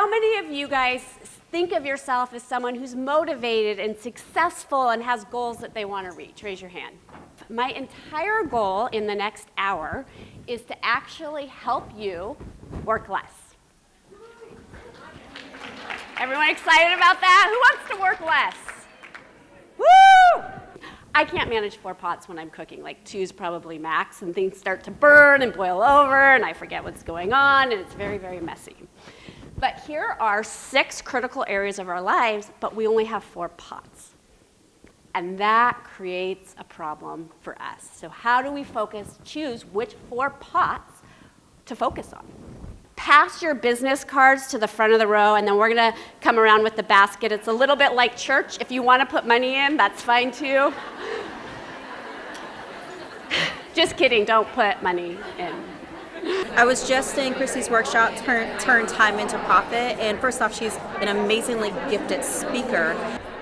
how many of you guys think of yourself as someone who's motivated and successful and has goals that they want to reach? Raise your hand. My entire goal in the next hour is to actually help you work less. Everyone excited about that? Who wants to work less? Woo! I can't manage 4 pots when I'm cooking, like 2's probably max, and things start to burn and boil over, and I forget what's going on, and it's very, very messy. But here are 6 critical areas of our lives, but we only have 4 pots. And that creates a problem for us. So how do we choose which 4 pots to focus on? Pass your business cards to the front of the row, and then we're going to come around with the basket. It's a little bit like church. If you want to put money in, that's fine too. Just kidding, don't put money in. I was just in Christy's workshop, Turn Time into Profit, and first off, she's an amazingly gifted speaker.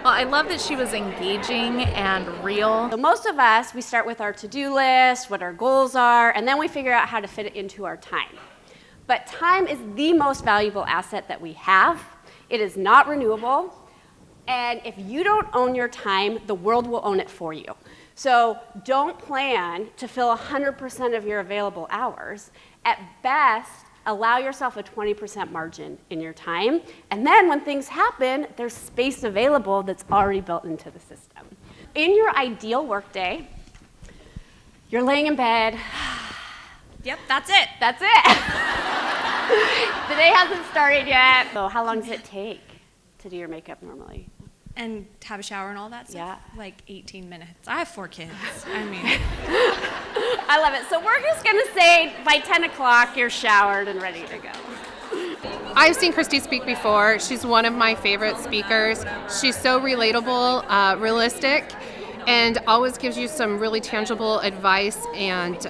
Well, I love that she was engaging and real. So most of us, we start with our to-do list, what our goals are, and then we figure out how to fit it into our time. But time is the most valuable asset that we have. It is not renewable, and if you don't own your time, the world will own it for you. So don't plan to fill 100% of your available hours. At best, allow yourself a 20% margin in your time, and then when things happen, there's space available that's already built into the system. In your ideal workday, you're laying in bed. Yep, that's it. That's it. The day hasn't started yet. So how long does it take to do your makeup normally? And have a shower and all that stuff? Yeah. Like 18 minutes. I have 4 kids. I mean. I love it. So we're just going to say by 10 o'clock you're showered and ready to go. I've seen Christy speak before. She's one of my favorite speakers. She's so relatable, realistic, and always gives you some really tangible advice and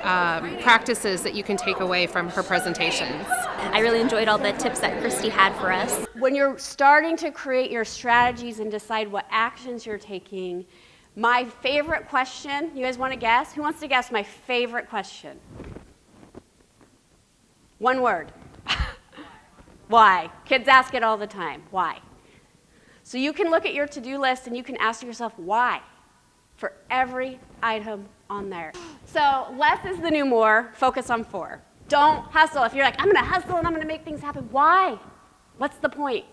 practices that you can take away from her presentations. I really enjoyed all the tips that Christy had for us. When you're starting to create your strategies and decide what actions you're taking, my favorite question, you guys want to guess? Who wants to guess my favorite question? One word. Why? Kids ask it all the time. Why? So you can look at your to-do list and you can ask yourself why for every item on there. So less is the new more. Focus on 4. Don't hustle. If you're like, I'm going to hustle and I'm going to make things happen, why? What's the point?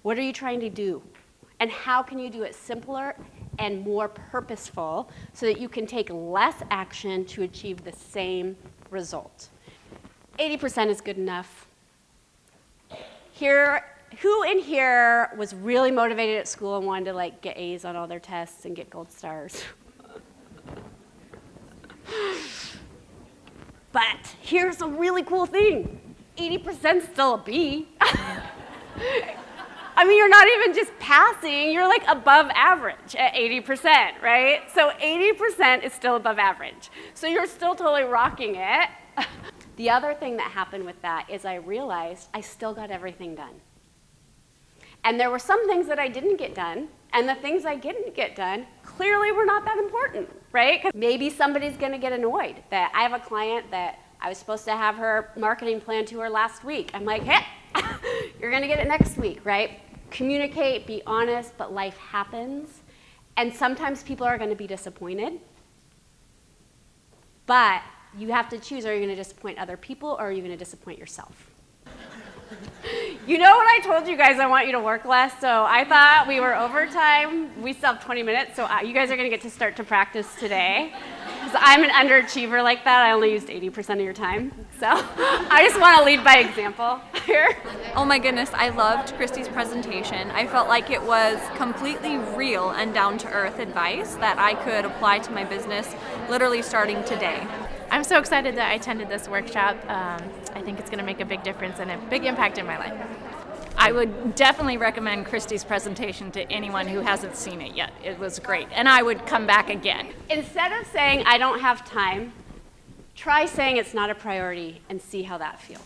What are you trying to do? And how can you do it simpler and more purposeful so that you can take less action to achieve the same result? 80% is good enough. Who in here was really motivated at school and wanted to get A's on all their tests and get gold stars? But here's a really cool thing. 80% is still a B. I mean, you're not even just passing, you're above average at 80%, right? So 80% is still above average. So you're still totally rocking it. The other thing that happened with that is I realized I still got everything done. And there were some things that I didn't get done, and the things I didn't get done clearly were not that important, right? Because maybe somebody's going to get annoyed that I have a client that I was supposed to have her marketing plan to her last week. I'm like, hey, you're going to get it next week, right? Communicate, be honest, but life happens. And sometimes people are going to be disappointed. But you have to choose, are you going to disappoint other people or are you going to disappoint yourself? You know what I told you guys I want you to work less, so I thought we were overtime. We still have 20 minutes, so you guys are going to get to start to practice today. Because I'm an underachiever like that. I only used 80% of your time. So I just want to lead by example here. Oh my goodness, I loved Christy's presentation. I felt like it was completely real and down-to-earth advice that I could apply to my business literally starting today. I'm so excited that I attended this workshop. I think it's going to make a big difference and a big impact in my life. I would definitely recommend Christy's presentation to anyone who hasn't seen it yet. It was great, and I would come back again. Instead of saying, I don't have time, try saying it's not a priority and see how that feels.